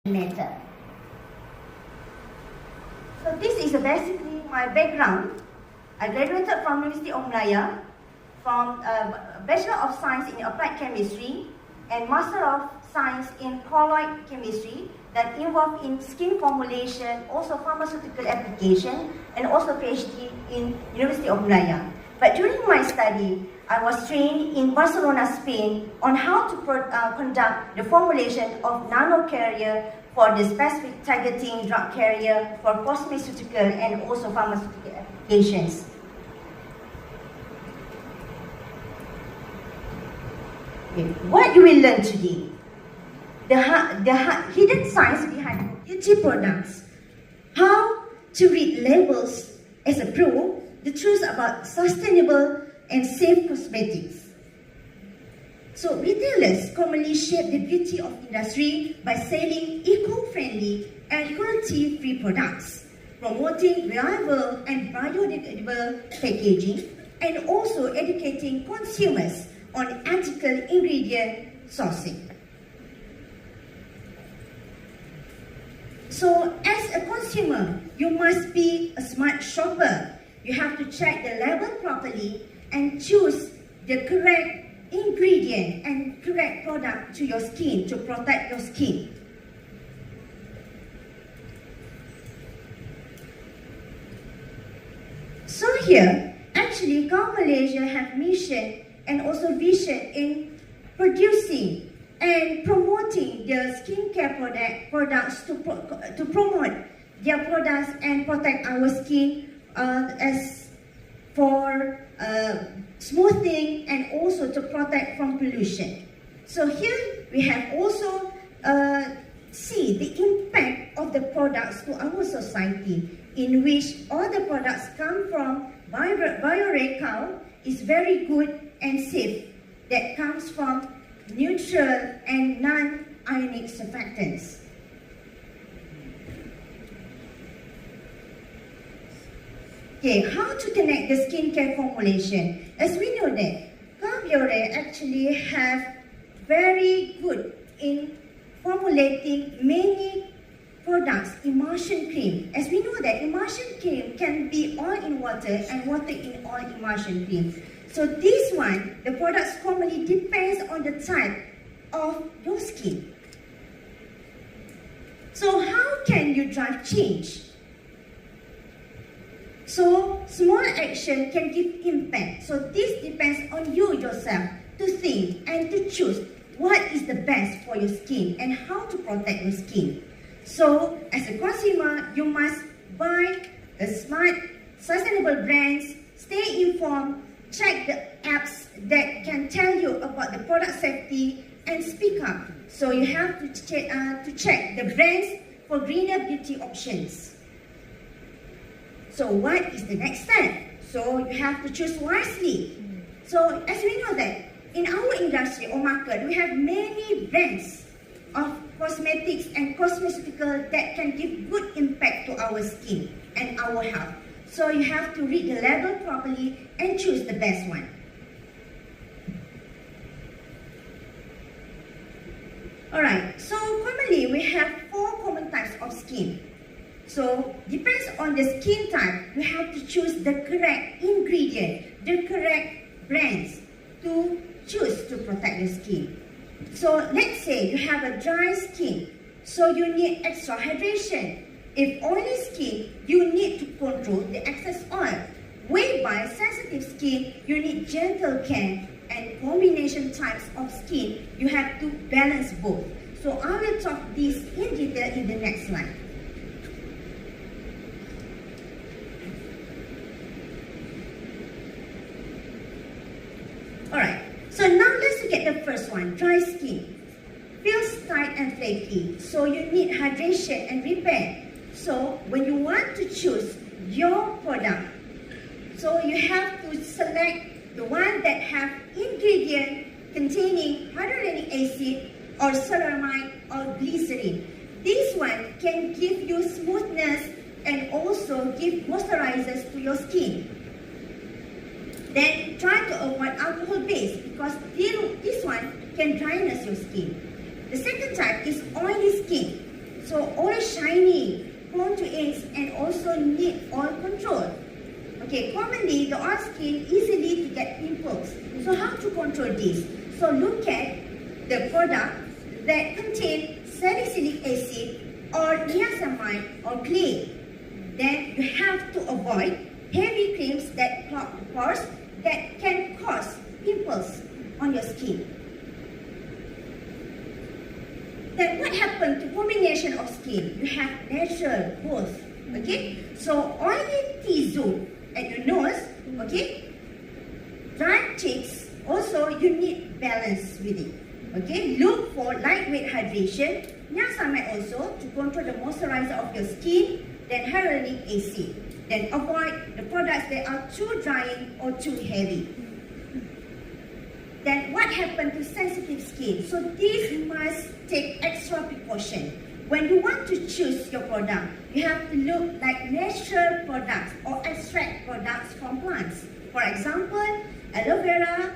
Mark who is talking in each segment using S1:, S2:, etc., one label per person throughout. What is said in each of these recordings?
S1: Method. So this is basically my background. I graduated from Universiti of Malaya from Bachelor of Science in Applied Chemistry and Master of Science in Colloid Chemistry that involved in skin formulation, also pharmaceutical application, and also PhD in University of Malaya. But during my study, I was trained in Barcelona, Spain on how to conduct the formulation of nanocarrier for the specific targeting drug carrier for cosmeceutical and also pharmaceutical applications. Okay. What you will learn today? The hidden science behind beauty products, how to read labels as a pro, the truth about sustainable and safe cosmetics. So retailers commonly shape the beauty of industry by selling eco-friendly and cruelty-free products, promoting reliable and biodegradable packaging, and also educating consumers on ethical ingredient sourcing. So as a consumer, you must be a smart shopper. You have to check the label properly and choose the correct ingredient and correct product to your skin to protect your skin. So here, actually, Malaysia have mission and also vision in producing and promoting their skincare products to promote their products and protect our skin as for smoothing and also to protect from pollution. So here we have also see the impact of the products to our society, in which all the products come from biorecall is very good and safe, that comes from neutral and non-ionic surfactants. Okay, how to connect the skincare formulation? As we know that KUALA actually have very good in formulating many products, emulsion cream. As we know that emulsion cream can be oil in water and water in oil emulsion cream. So this one, the products commonly depends on the type of your skin. So how can you drive change? So small action can give impact. So this depends on you yourself to think and to choose what is the best for your skin and how to protect your skin. So as a consumer, you must buy the smart, sustainable brands, stay informed, check the apps that can tell you about the product safety and speak up. So you have to check the brands for greener beauty options. So what is the next step? So you have to choose wisely. So as we know that in our industry or market, we have many brands of cosmetics and cosmeceutical that can give good impact to our skin and our health. So you have to read the label properly and choose the best one. Alright, so commonly we have 4 common types of skin. So depends on the skin type, we have to choose the correct ingredient, the correct brands to choose to protect the skin. So let's say you have a dry skin, so you need extra hydration. If oily skin, you need to control the excess oil. Whereby sensitive skin, you need gentle care, and combination types of skin, you have to balance both. So I will talk this in detail in the next slide. Alright, so now let's look at the first one, dry skin. Feels tight and flaky, so you need hydration and repair. So when you want to choose your product, so you have to select the one that have ingredient containing hyaluronic acid or ceramide or glycerin. This one can give you smoothness and also give moisturizers to your skin. Then try to avoid alcohol base because this one can dryness your skin. The second type is oily skin. So always shiny, prone to age, and also need oil control. Okay, commonly the oil skin easily to get pimples. So how to control this? So look at the product that contain salicylic acid or niacinamide or clay. Then you have to avoid heavy creams that clog the pores that can cause pimples on your skin. Then what happened to combination of skin? You have natural both. Okay, so oily T-zone at your nose. Okay, dry cheeks. Also, you need balance with it. Okay, look for lightweight hydration. Niacinamide also to control the moisturizer of your skin. Then hyaluronic acid. Then avoid the products that are too drying or too heavy. Then what happened to sensitive skin? So this must take extra precaution. When you want to choose your product, you have to look like natural products or extract products from plants. For example, aloe vera,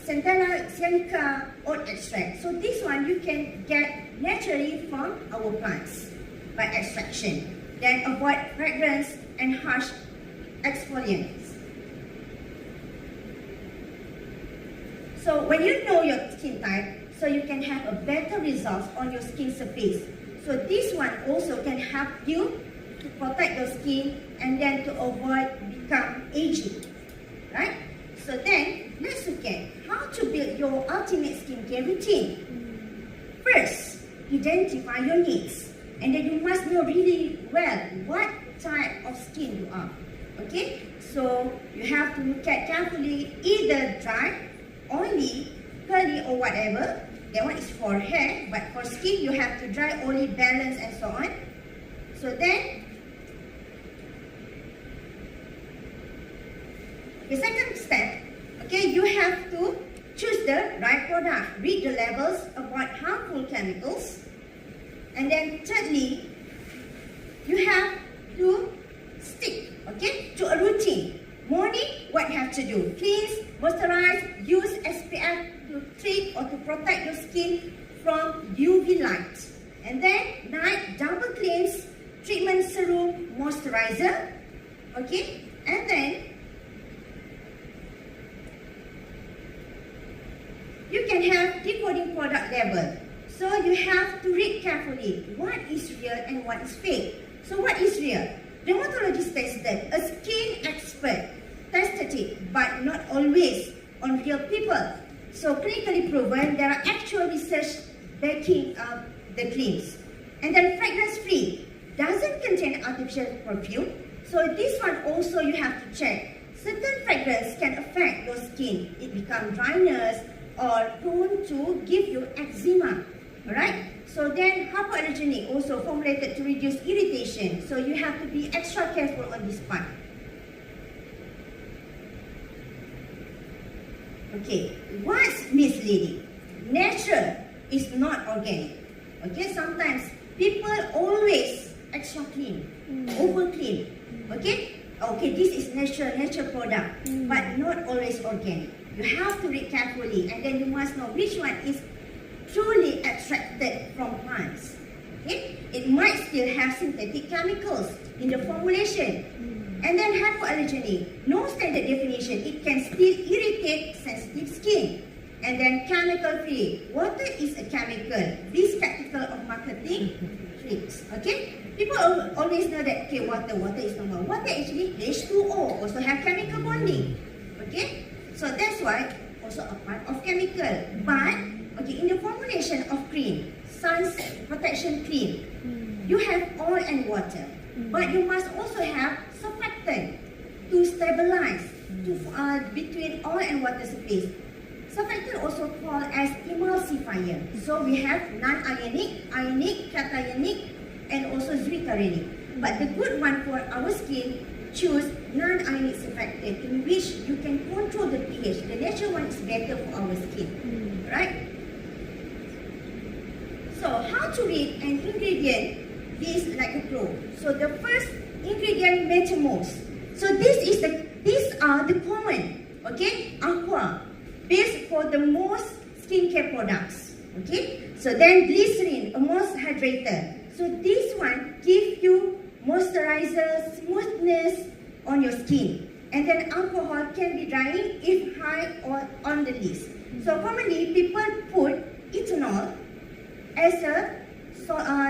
S1: centella sianica oat extract. So this one you can get naturally from our plants by extraction. Then avoid fragrance and harsh exfoliants. So when you know your skin type, so you can have a better results on your skin surface. So this one also can help you to protect your skin and then to avoid become aging, right? So then let's look at how to build your ultimate skincare routine. First, identify your needs. And then you must know really well what type of skin you are. Okay? So you have to look at carefully either dry, oily, curly or whatever. That one is for hair, but for skin you have to dry, oily, balance and so on. So then, the second step, okay, you have to choose the right product. Read the labels, avoid harmful chemicals. And then thirdly, you have to stick, okay, to a routine. Morning, what you have to do? Cleanse, moisturize, use SPF to treat or to protect your skin from UV light. And then night, double cleanse, treatment serum, moisturizer, okay. And then you can have decoding product label. So you have to read carefully what is real and what is fake. So what is real? Dermatologists tested, a skin expert tested it, but not always on real people. So clinically proven, there are actual research backing up the claims. And then fragrance free, doesn't contain artificial perfume. So this one also you have to check. Certain fragrance can affect your skin. It becomes dryness or prone to give you eczema. Alright, so then hypoallergenic also formulated to reduce irritation. So you have to be extra careful on this part. Okay, what's misleading? Natural is not organic. Okay, sometimes people always extra clean, over clean. Okay, this is natural product, but not always organic. You have to read carefully, and then you must know which one is truly extracted from plants. Okay? It might still have synthetic chemicals in the formulation. And then hypoallergenic, no standard definition. It can still irritate sensitive skin. And then chemical free. Water is a chemical. Be skeptical of marketing tricks. Okay? People always know that water is normal. Water actually H2O also have chemical bonding. Okay? So that's why also a part of chemical. But in the formulation of cream, sun protection cream, you have oil and water, but you must also have surfactant to stabilize between oil and water surface. Surfactant also called as emulsifier. So we have non-ionic, ionic, cationic, and also zwitterionic. But the good one for our skin, choose non-ionic surfactant in which you can control the pH. The natural one is better for our skin, right? So how to read an ingredient? This like a pro. So the first ingredient, Metamose. So these are the common, okay? Aqua, based for the most skincare products, okay? So then glycerin, a most hydrator. So this one gives you moisturizer, smoothness on your skin. And then alcohol can be drying if high or on the list. So commonly people put ethanol as a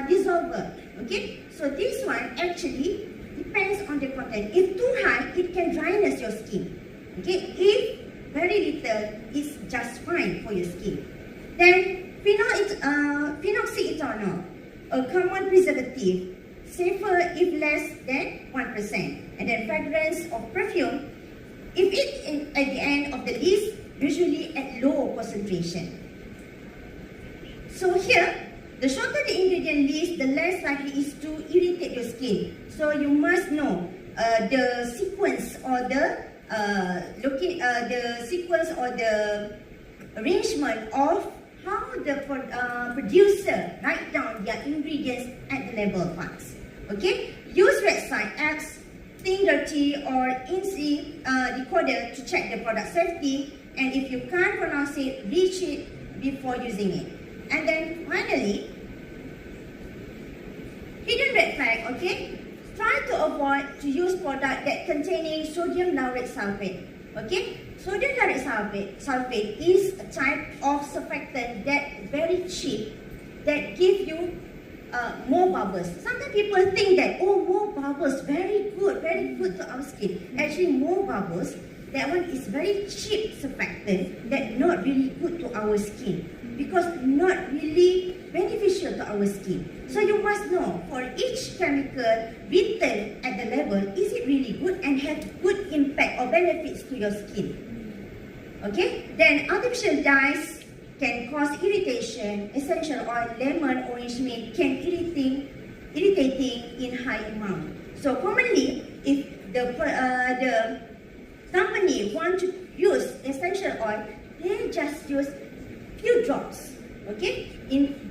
S1: dissolver, okay? So this one actually depends on the content. If too high, it can dryness your skin, okay? If very little, it's just fine for your skin. Then phenoxyethanol, a common preservative, safer if less than 1%. And then fragrance of perfume, if it's at the end of the list, usually at low concentration. So here, the shorter the ingredient list, the less likely is to irritate your skin. So you must know the sequence or the arrangement of how the producer write down their ingredients at the label parts. Okay? Use red side X, Think Dirty or INSI decoder to check the product safety, and if you can't pronounce it, reach it before using it. And then finally, hidden red flag, okay? Try to avoid to use product that containing sodium laurate sulfate, okay? Sodium laurate sulfate is a type of surfactant that very cheap, that give you more bubbles. Sometimes people think that, oh, more bubbles, very good to our skin. Actually, more bubbles, that one is very cheap surfactant that not really good to our skin, because not really beneficial to our skin. So you must know, for each chemical written at the label, is it really good and have good impact or benefits to your skin? Okay? Then artificial dyes can cause irritation. Essential oil, lemon, orange mint can irritating in high amount. So commonly, if the company want to use essential oil, they just use few drops, okay,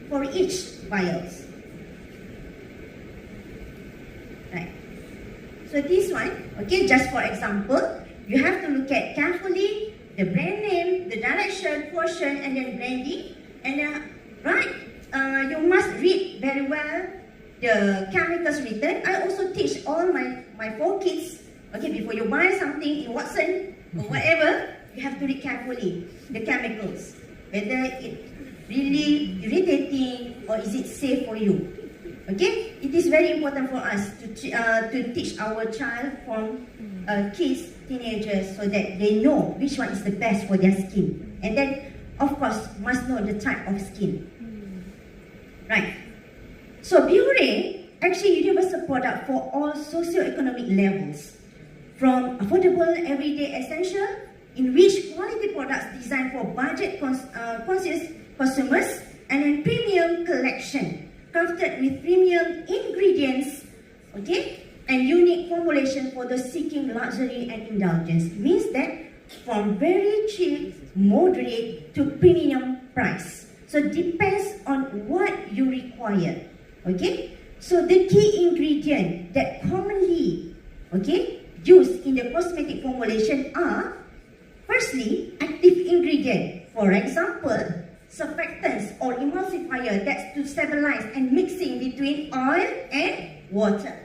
S1: for each vials. Right. So this one, okay, just for example, you have to look at carefully the brand name, the direction, portion, and then branding. And you must read very well the chemicals written. I also teach all my 4 kids, okay, before you buy something in Watson or whatever, you have to read carefully the chemicals, whether it really irritating or is it safe for you. Okay, it is very important for us to teach our child from kids, teenagers, so that they know which one is the best for their skin. And then, of course, must know the type of skin. Right. So Biore actually universal product for all socio-economic levels, from affordable everyday essential, in which quality products designed for budget conscious consumers, and then premium collection, crafted with premium ingredients, okay, and unique formulation for those seeking luxury and indulgence. Means that from very cheap, moderate to premium price. So depends on what you require, okay. So the key ingredient that commonly, okay, used in the cosmetic formulation are, firstly, active ingredient. For example, surfactants or emulsifier, that's to stabilize and mixing between oil and water.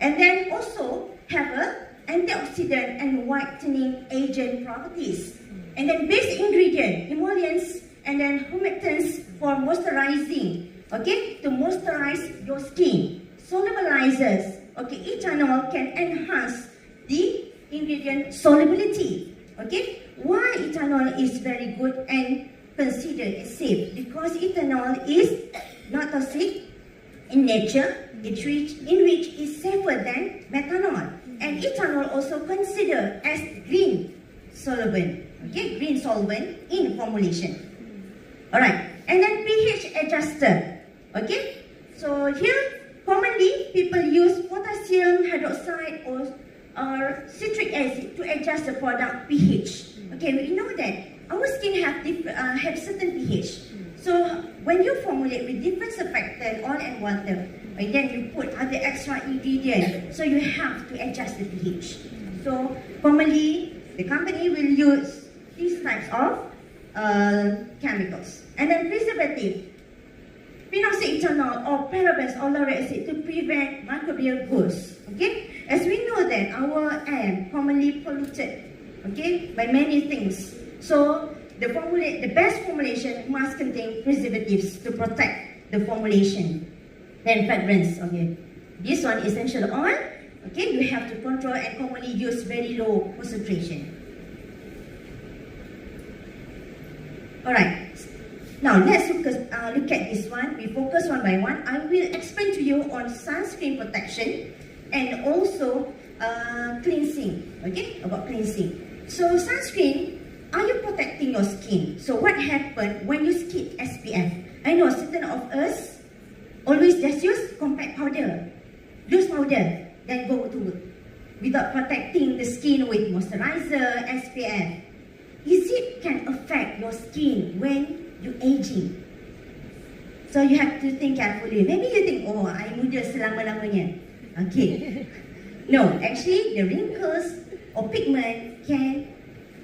S1: And then also have a antioxidant and whitening agent properties. And then base ingredient, emollients, and then humectants for moisturizing, okay, to moisturize your skin. Solubilizers, okay, ethanol can enhance the ingredient solubility, okay. Why ethanol is very good and considered safe? Because ethanol is not toxic in nature, in which is safer than methanol. And ethanol also considered as green solvent, okay, green solvent in formulation. Alright, and then pH adjuster, okay. So here, commonly people use potassium hydroxide or citric acid to adjust the product pH. Okay, we know that our skin have certain pH. So when you formulate with different surfactant, oil and water, and then you put other extra ingredients, so you have to adjust the pH. So formally, the company will use these types of chemicals. And then preservative, phenoxyethanol or parabens or lauric acid to prevent microbial growth. Okay, as we know that our air commonly polluted, okay, by many things. So the best formulation must contain preservatives to protect the formulation. Then fragrance, okay, this one essential oil. Okay, you have to control and commonly use very low concentration. Alright, now let's look at this one. We focus one by one. I will explain to you on sunscreen protection and also cleansing. Okay, about cleansing. So sunscreen, are you protecting your skin? So what happens when you skip SPF? I know certain of us always just use compact powder. Use powder, then go to work without protecting the skin with moisturizer, SPF. Is it can affect your skin when you aging? So you have to think carefully. Maybe you think, oh, I muda selama-lamanya. Okay. No, actually the wrinkles or pigment can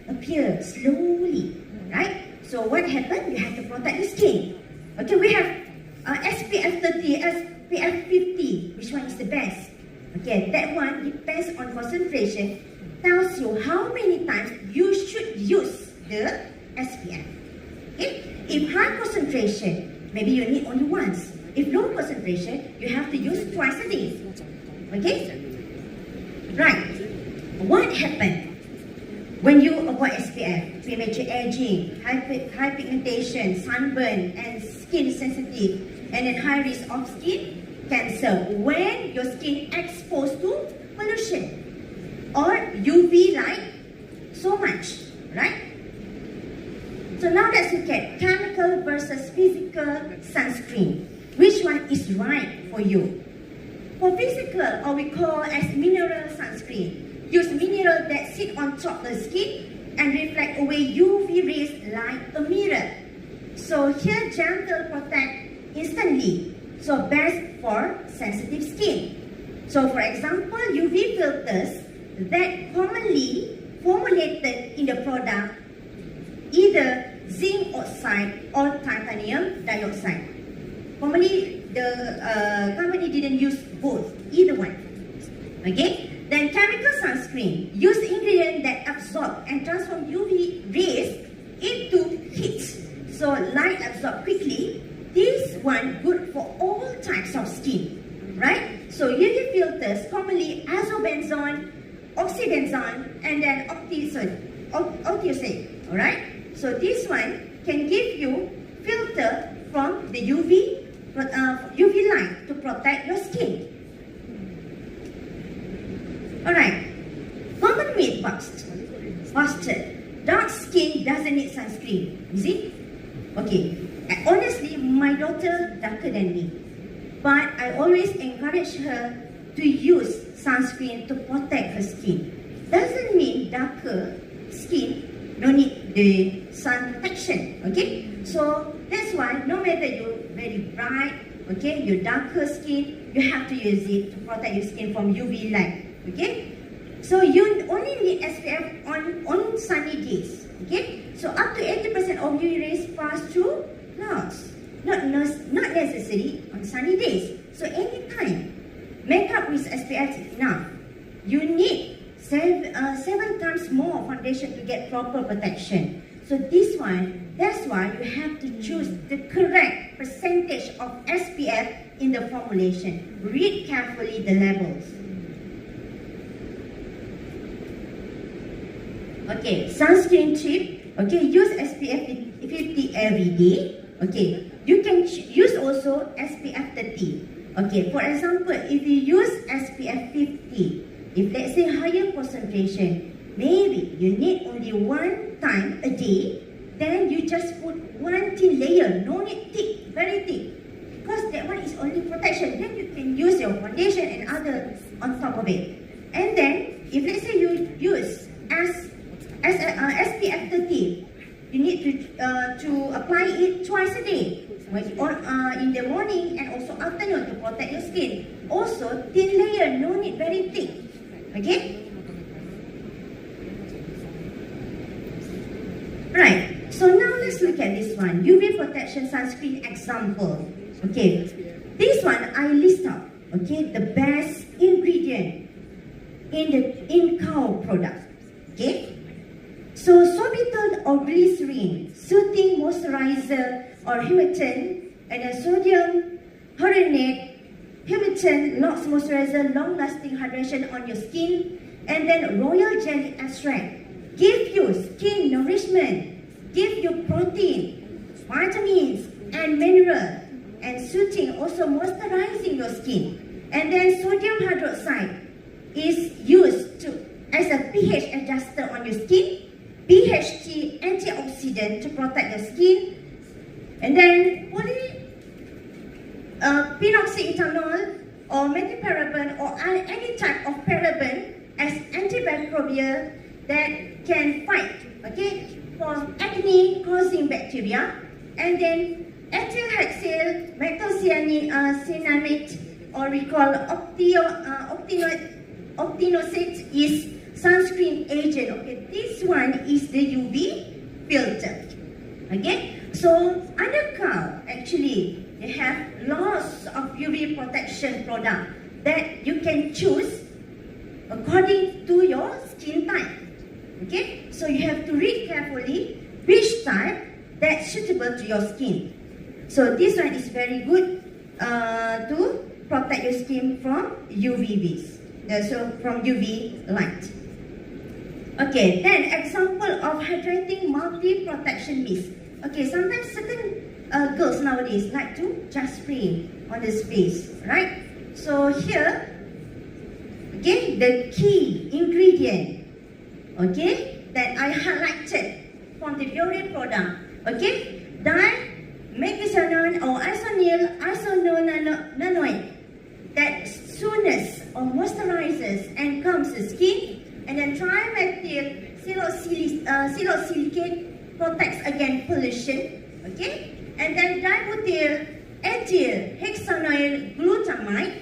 S1: appear slowly, right? So what happens? You have to protect the skin. Okay, we have SPF 30, SPF 50. Which one is the best? Okay, that one depends on concentration. Tells you how many times you should use the SPF. Okay? If high concentration, maybe you need only once. If low concentration, you have to use twice a day. Okay? Right. What happens when you avoid SPF? Premature aging, high pigmentation, sunburn, and skin sensitive, and then high risk of skin cancer when your skin exposed to pollution or UV light so much, right? So now let's look at chemical versus physical sunscreen. Which one is right for you? For physical, or we call as mineral sunscreen, use mineral that sit on top of the skin and reflect away UV rays like a mirror. So here gentle protect instantly. So best for sensitive skin. So for example, UV filters that commonly formulated in the product either zinc oxide or titanium dioxide. Commonly the company didn't use both, either one. Okay? Then chemical sunscreen use ingredients that absorb and transform UV rays into heat. So light absorb quickly. This one good for all types of skin, right? So UV filters commonly azobenzone, oxybenzone, and then octioxide, alright? So this one can give you filter from the UV light to protect your skin. Alright, common myth busted. Dark skin doesn't need sunscreen, you see? Okay, honestly, my daughter darker than me, but I always encourage her to use sunscreen to protect her skin. Doesn't mean darker skin don't need the sun protection, okay? So that's why no matter you're very bright, okay, your darker skin, you have to use it to protect your skin from UV light, okay? So you only need SPF on sunny days, okay? So up to 80% of UV rays pass through clouds. Not necessary on sunny days. So anytime, makeup with SPF is enough. You need 7 times more foundation to get proper protection. So this one, that's why you have to choose the correct percentage of SPF in the formulation. Read carefully the labels. Okay, sunscreen tip. Okay, use SPF 50 every day. Okay, you can use also SPF 30. Okay, for example, if you use SPF 50, if let's say higher concentration, maybe you need only one time a day, then you just put one thin layer, no need thick, very thick. Because that one is only protection, then you can use your foundation and other on top of it. And then, if let's say you use SPF 30, you need to apply it twice a day, in the morning and also afternoon to protect your skin. Also, thin layer, no need very thick. Okay? let's look at this one. UV protection sunscreen example. Okay, this one I list out. Okay, the best ingredient in cow product. Okay, so sorbitol or glycerin, soothing moisturizer or humectant, and then sodium hyaluronate, humectant, locks moisturizer, long-lasting hydration on your skin, and then royal jelly extract, give you skin nourishment, give you protein, vitamins, and mineral, and soothing, also moisturizing your skin. And then sodium hydroxide is used as a pH adjuster on your skin, BHT antioxidant to protect your skin, and then phenoxyethanol or methylparaben or any type of paraben as antibacterial that can fight, okay, for acne-causing bacteria, and then ethyl hexyl methylcyanamate, or we call octinoxate, is sunscreen agent. Okay, this one is the UV filter. Okay, so under cow, actually, they have lots of UV protection product that you can choose according to your skin type. Okay, so you have to read carefully which type that's suitable to your skin. So this one is very good to protect your skin from UVBs, so from UV light. Okay, then example of hydrating multi-protection mist. Okay, sometimes certain girls nowadays like to just spray on the face, right? So here, okay, the key ingredient, okay, that I highlighted from the Biore product, okay, dimethicillin or isononanoid that soothes or moisturizes and calms the skin, and then trimethyl silicate protects against pollution, okay, and then dibutyl ethyl hexanoyl glutamide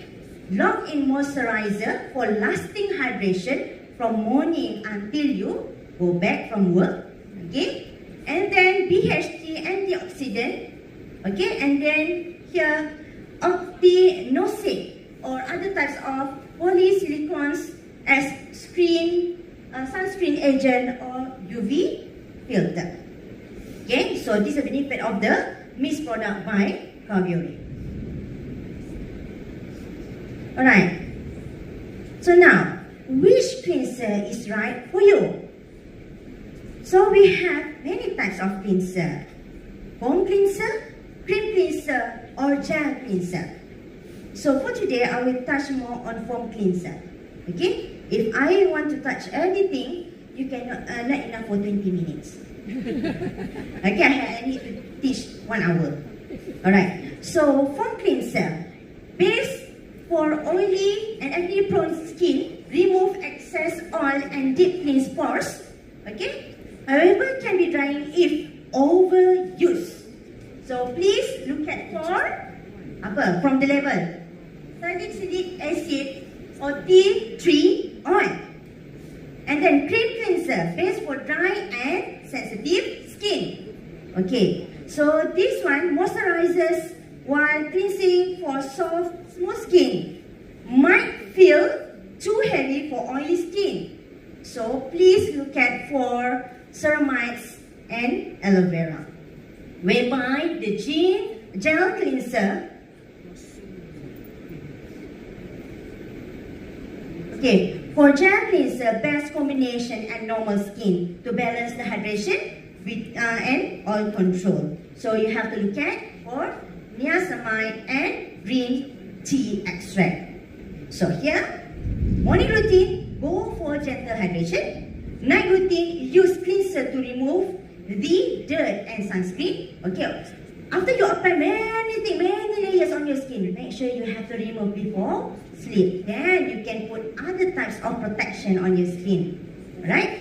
S1: lock-in moisturizer for lasting hydration from morning until you go back from work, okay, and then BHT antioxidant, okay, and then here octinoxate or other types of polysilicones as sunscreen agent or UV filter. Okay, so this is the benefit of the mist product by Biore. Alright, so now, which cleanser is right for you? So we have many types of cleanser: foam cleanser, cream cleanser, or gel cleanser. So for today, I will touch more on foam cleanser. Okay, if I want to touch everything, you cannot not enough for 20 minutes. Okay, I need to teach 1 hour. Alright, so foam cleanser, base for oily and acne-prone skin, remove excess oil and deep cleanse pores. Okay, however, it can be drying if overused. So please look at from the label, salicylic acid or tea tree oil. And then cream cleanser, base for dry and sensitive skin. Okay, so this one moisturizes while cleansing for soft, smooth skin. Might feel too heavy for oily skin. So please look at for ceramides and aloe vera. Whereby the gel cleanser, okay, for gel cleanser, best combination and normal skin to balance the hydration with and oil control. So you have to look at for niacinamide and green tea extract. So here, morning routine, go for gentle hydration. Night routine, use cleanser to remove the dirt and sunscreen. Okay, after you apply many layers on your skin, make sure you have to remove before sleep. Then you can put other types of protection on your skin. Alright?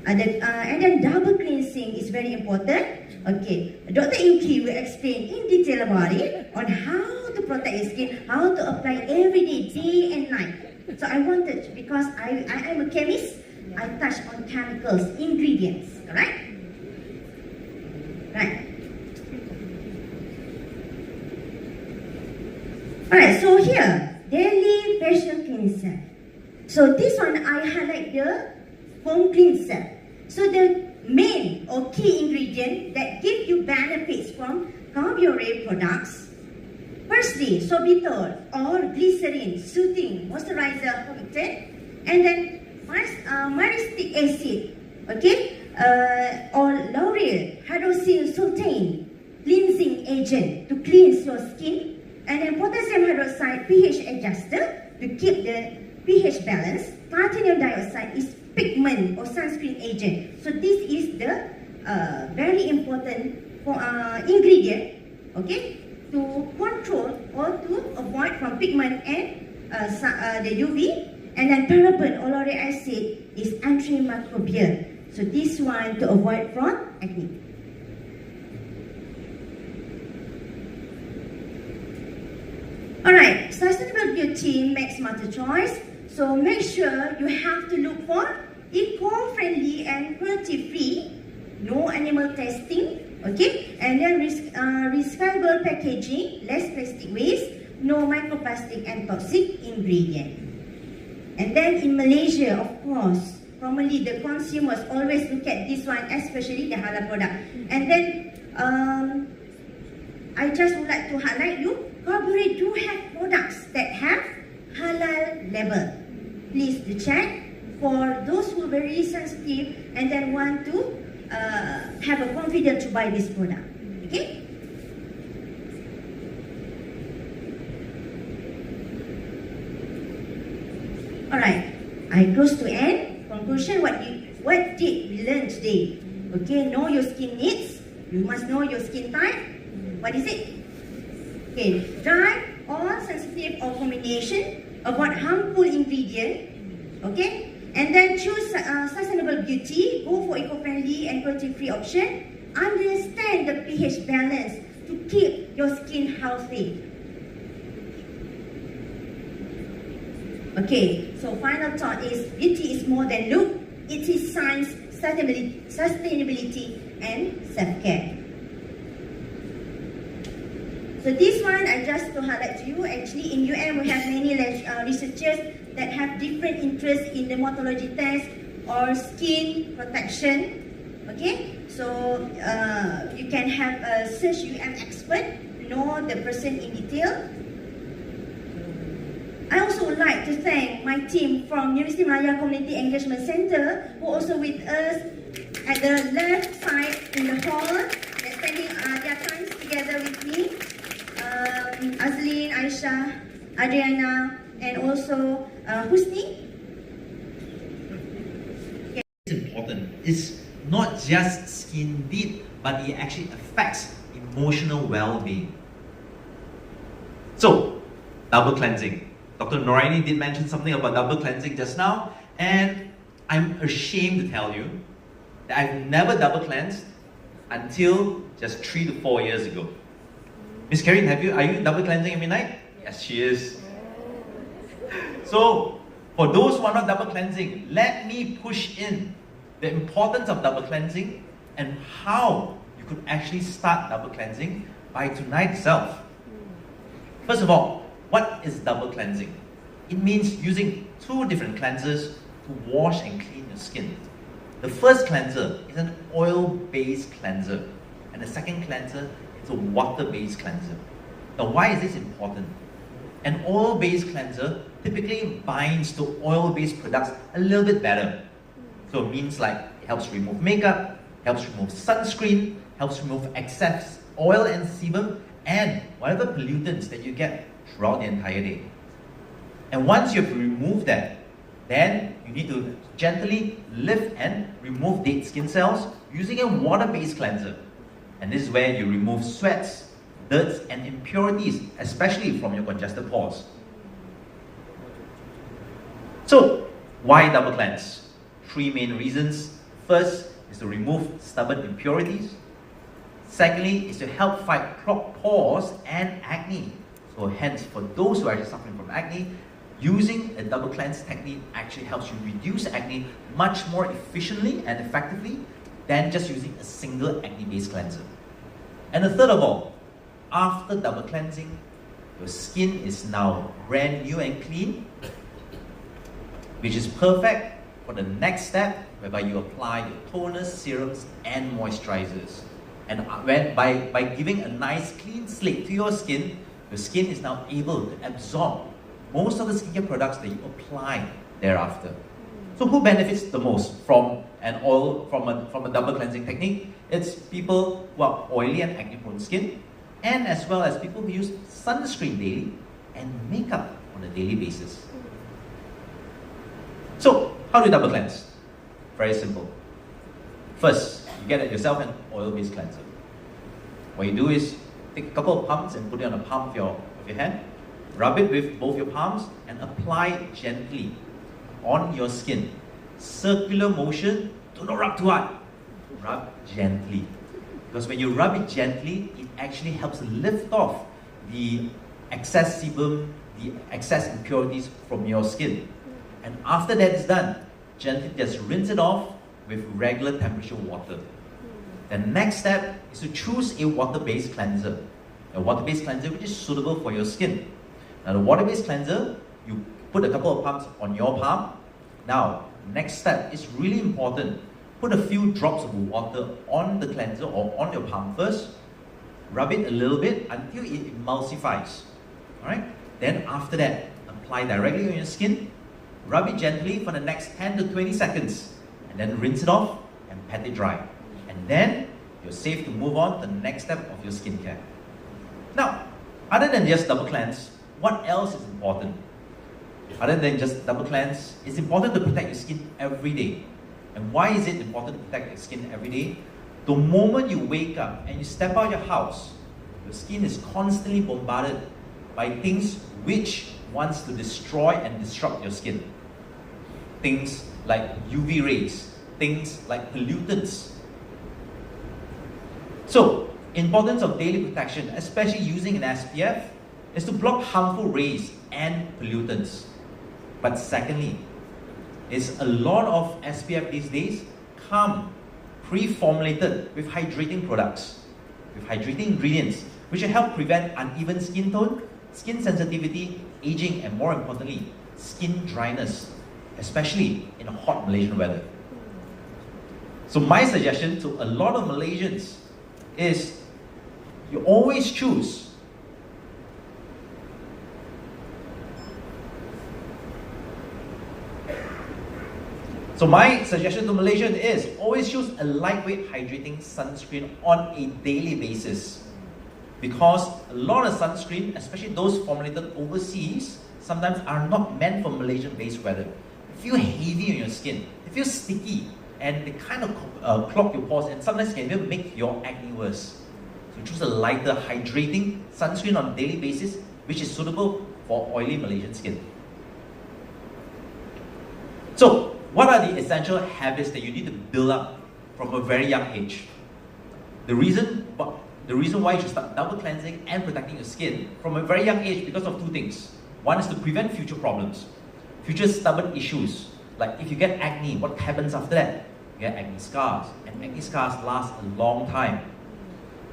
S1: And then double cleansing is very important. Okay, Dr. Ing Kien will explain in detail about it on how to protect your skin, how to apply every day and night. So I wanted, because I am a chemist, I touch on chemicals, ingredients, alright? Right. Alright, so here, daily facial cleanser. So this one I highlight the foam cleanser. So the main or key ingredient that give you benefits from KUALA products. Firstly, sorbitol or glycerin soothing moisturizer humectant, and then myristic acid, okay, or lauryl hydroxyl sultane cleansing agent to cleanse your skin, and then potassium hydroxide pH adjuster to keep the pH balance. Titanium dioxide is pigment or sunscreen agent. So this is the very important ingredient, okay, to control or to avoid from pigment and the UV. And then paraben or lauric acid is antimicrobial. So this one to avoid from acne. Alright, sustainable beauty makes smarter choice. So make sure you have to look for eco-friendly and cruelty-free, no animal testing, okay? And then recyclable packaging, less plastic waste, no microplastic and toxic ingredient. And then in Malaysia, of course, commonly the consumers always look at this one, especially the halal product. And then I just would like to highlight you, KUALA do have products that have halal label. Please do check for those who are very sensitive and then want to have a confidence to buy this product. Okay? Alright, I close to end. Conclusion, what did we learn today? Okay, know your skin needs. You must know your skin type. What is it? Okay, dry or sensitive or combination. Avoid harmful ingredient. Okay, and then choose sustainable beauty. Go for eco-friendly and cruelty-free option. Understand the pH balance to keep your skin healthy. Okay, so final thought is beauty is more than look. It is science, sustainability, and self-care. So this one, I just to highlight to you, actually in UM we have many researchers that have different interests in dermatology test or skin protection. Okay, so you can have a search UM expert, know the person in detail. I also would like to thank my team from Universiti Malaya Community Engagement Center who are also with us at the left side in the hall. They're spending their time together with me. Azlin, Aisha, Adriana, and also Husni.
S2: It's important. It's not just skin deep, but it actually affects emotional well-being. So, double cleansing. Dr. Noraini did mention something about double cleansing just now, and I'm ashamed to tell you that I've never double cleansed until just 3 to 4 years ago. Miss Karen, are you double cleansing every night? Yes, she is. So, for those who are not double cleansing, let me push in the importance of double cleansing and how you could actually start double cleansing by tonight itself. First of all, what is double cleansing? It means using 2 different cleansers to wash and clean your skin. The first cleanser is an oil-based cleanser, and the second cleanser is a water-based cleanser. Now, why is this important? An oil-based cleanser typically binds to oil-based products a little bit better. So it means like it helps remove makeup, helps remove sunscreen, helps remove excess oil and sebum, and whatever pollutants that you get throughout the entire day. And once you've removed that, then you need to gently lift and remove dead skin cells using a water-based cleanser. And this is where you remove sweats, dirt, and impurities, especially from your congested pores. So, why double cleanse? 3 main reasons. First is to remove stubborn impurities. Secondly is to help fight clogged pores and acne. So hence, for those who are actually suffering from acne, using a double cleanse technique actually helps you reduce acne much more efficiently and effectively than just using a single acne-based cleanser. And the third of all, after double cleansing, your skin is now brand new and clean, which is perfect for the next step, whereby you apply your toners, serums, and moisturizers. And by giving a nice clean slate to your skin is now able to absorb most of the skincare products that you apply thereafter. So who benefits the most from an oil, from a double cleansing technique? It's people who are oily and acne prone skin, and as well as people who use sunscreen daily and makeup on a daily basis. So how do you double cleanse? Very simple. First, you get yourself an oil-based cleanser. What you do is take a couple of pumps and put it on the palm of your hand, rub it with both your palms and apply it gently on your skin. Circular motion, do not rub too hard. Rub gently. Because when you rub it gently, it actually helps lift off the excess sebum, the excess impurities from your skin. And after that is done, gently just rinse it off with regular temperature water. The next step is to choose a water-based cleanser. A water-based cleanser which is suitable for your skin. Now the water-based cleanser, you put a couple of pumps on your palm. Now, next step is really important. Put a few drops of water on the cleanser or on your palm first. Rub it a little bit until it emulsifies. Alright? Then after that, apply directly on your skin. Rub it gently for the next 10 to 20 seconds. And then rinse it off and pat it dry. And then you're safe to move on to the next step of your skincare. Now, other than just double cleanse, what else is important? Other than just double cleanse, it's important to protect your skin every day. And why is it important to protect your skin every day? The moment you wake up and you step out of your house, your skin is constantly bombarded by things which wants to destroy and disrupt your skin. Things like UV rays, things like pollutants. So, importance of daily protection, especially using an SPF, is to block harmful rays and pollutants. But secondly, is a lot of SPF these days come pre-formulated with hydrating products, with hydrating ingredients, which will help prevent uneven skin tone, skin sensitivity, aging, and more importantly, skin dryness, especially in hot Malaysian weather. So my suggestion to a lot of Malaysians is you always choose So my suggestion to Malaysians is always choose a lightweight hydrating sunscreen on a daily basis. Because a lot of sunscreen, especially those formulated overseas, sometimes are not meant for Malaysian-based weather. They feel heavy on your skin, they feel sticky, and they kind of clog your pores, and sometimes can even make your acne worse. So choose a lighter hydrating sunscreen on a daily basis, which is suitable for oily Malaysian skin. So, what are the essential habits that you need to build up from a very young age? The reason why you should start double cleansing and protecting your skin from a very young age, because of two things. One is to prevent future problems, future stubborn issues. Like if you get acne, what happens after that? You get acne scars, and acne scars last a long time.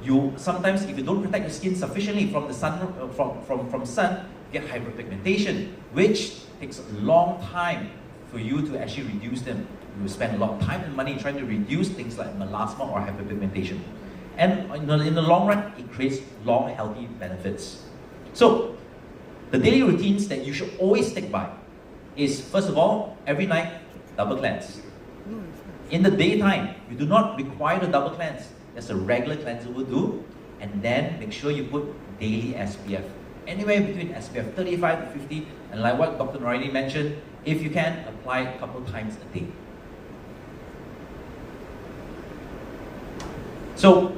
S2: You sometimes, if you don't protect your skin sufficiently from the sun, from sun, you get hyperpigmentation, which takes a long time for you to actually reduce them. You will spend a lot of time and money trying to reduce things like melasma or hyperpigmentation. And in the long run, it creates long, healthy benefits. So, the daily routines that you should always stick by is, first of all, every night, double cleanse. In the daytime, you do not require to double cleanse. Just a regular cleanser will do. And then make sure you put daily SPF. Anywhere between SPF 35 to 50. And like what Dr. Noraini mentioned, if you can, apply a couple times a day. So,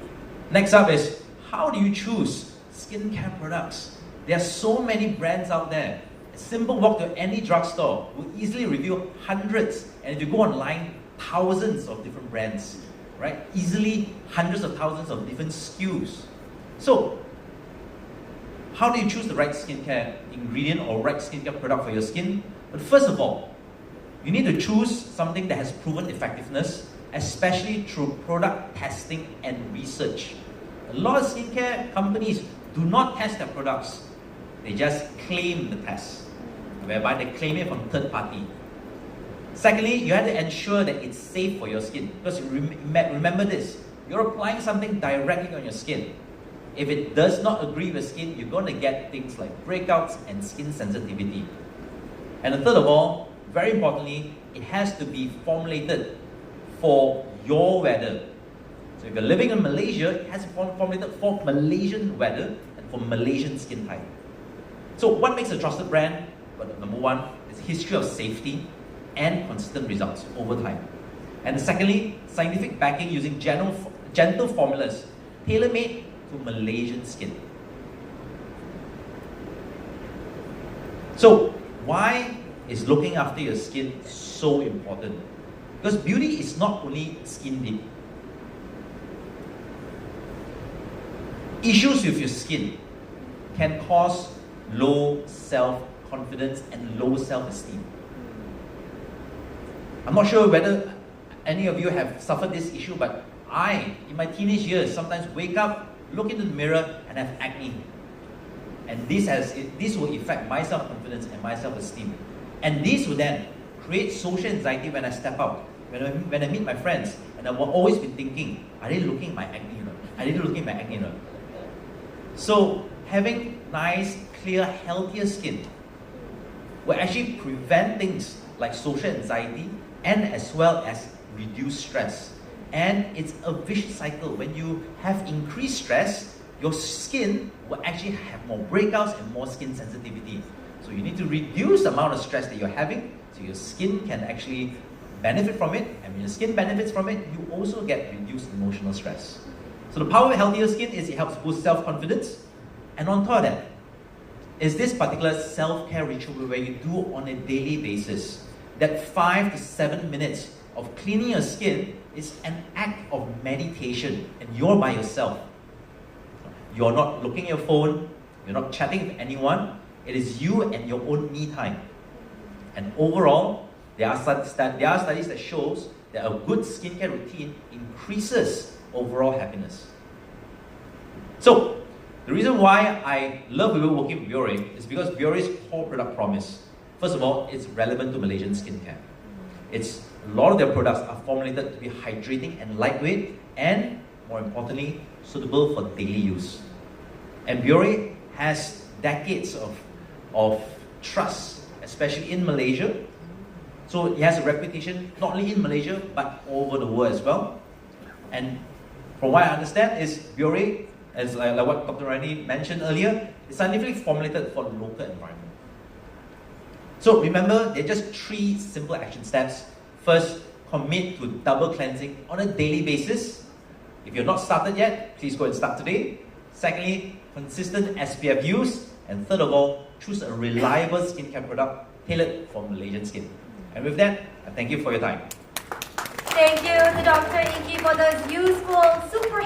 S2: next up is, how do you choose skincare products? There are so many brands out there. A simple walk to any drugstore will easily reveal hundreds, and if you go online, thousands of different brands, right? Easily hundreds of thousands of different SKUs. So, how do you choose the right skincare ingredient or right skincare product for your skin? But first of all, you need to choose something that has proven effectiveness, especially through product testing and research. A lot of skincare companies do not test their products. They just claim the test, whereby they claim it from third party. Secondly, you have to ensure that it's safe for your skin. Because remember this, you're applying something directly on your skin. If it does not agree with skin, you're going to get things like breakouts and skin sensitivity. And third of all, very importantly, it has to be formulated for your weather. So if you're living in Malaysia, it has to be formulated for Malaysian weather and for Malaysian skin type. So what makes a trusted brand? Well, number one is history of safety and consistent results over time. And secondly, scientific backing using gentle formulas tailor-made to Malaysian skin. So why is looking after your skin so important? Because beauty is not only skin deep. Issues with your skin can cause low self-confidence and low self-esteem. I'm not sure whether any of you have suffered this issue, but I, in my teenage years, sometimes wake up, look into the mirror, and have acne. And this will affect my self-confidence and my self-esteem. And this will then create social anxiety when I step out. When I meet my friends, and I will always be thinking, are they looking at my acne? Are they looking at my acne? So having nice, clear, healthier skin will actually prevent things like social anxiety and as well as reduce stress. And it's a vicious cycle. When you have increased stress, your skin will actually have more breakouts and more skin sensitivity. So you need to reduce the amount of stress that you're having so your skin can actually benefit from it. And when your skin benefits from it, you also get reduced emotional stress. So the power of healthier skin is it helps boost self-confidence. And on top of that, is this particular self-care ritual where you do on a daily basis. That 5 to 7 minutes of cleaning your skin is an act of meditation, and you're by yourself. You're not looking at your phone, you're not chatting with anyone. It is you and your own me time. And overall, there are studies that shows that a good skincare routine increases overall happiness. So, the reason why I love working with Biore is because Biore's core product promise. First of all, it's relevant to Malaysian skincare. A lot of their products are formulated to be hydrating and lightweight, and more importantly, suitable for daily use. And Biore has decades of trust, especially in Malaysia. So it has a reputation not only in Malaysia but all over the world as well. And from what I understand is Biore, as like what Dr. Noraini mentioned earlier, is scientifically formulated for the local environment. So remember, there are just 3 simple action steps. First, commit to double cleansing on a daily basis. If you're not started yet, please go and start today. Secondly, consistent SPF use. And third of all, choose a reliable skincare product tailored for Malaysian skin. And with that, I thank you for your time.
S3: Thank you to Dr. Ing Kien for those useful, super helpful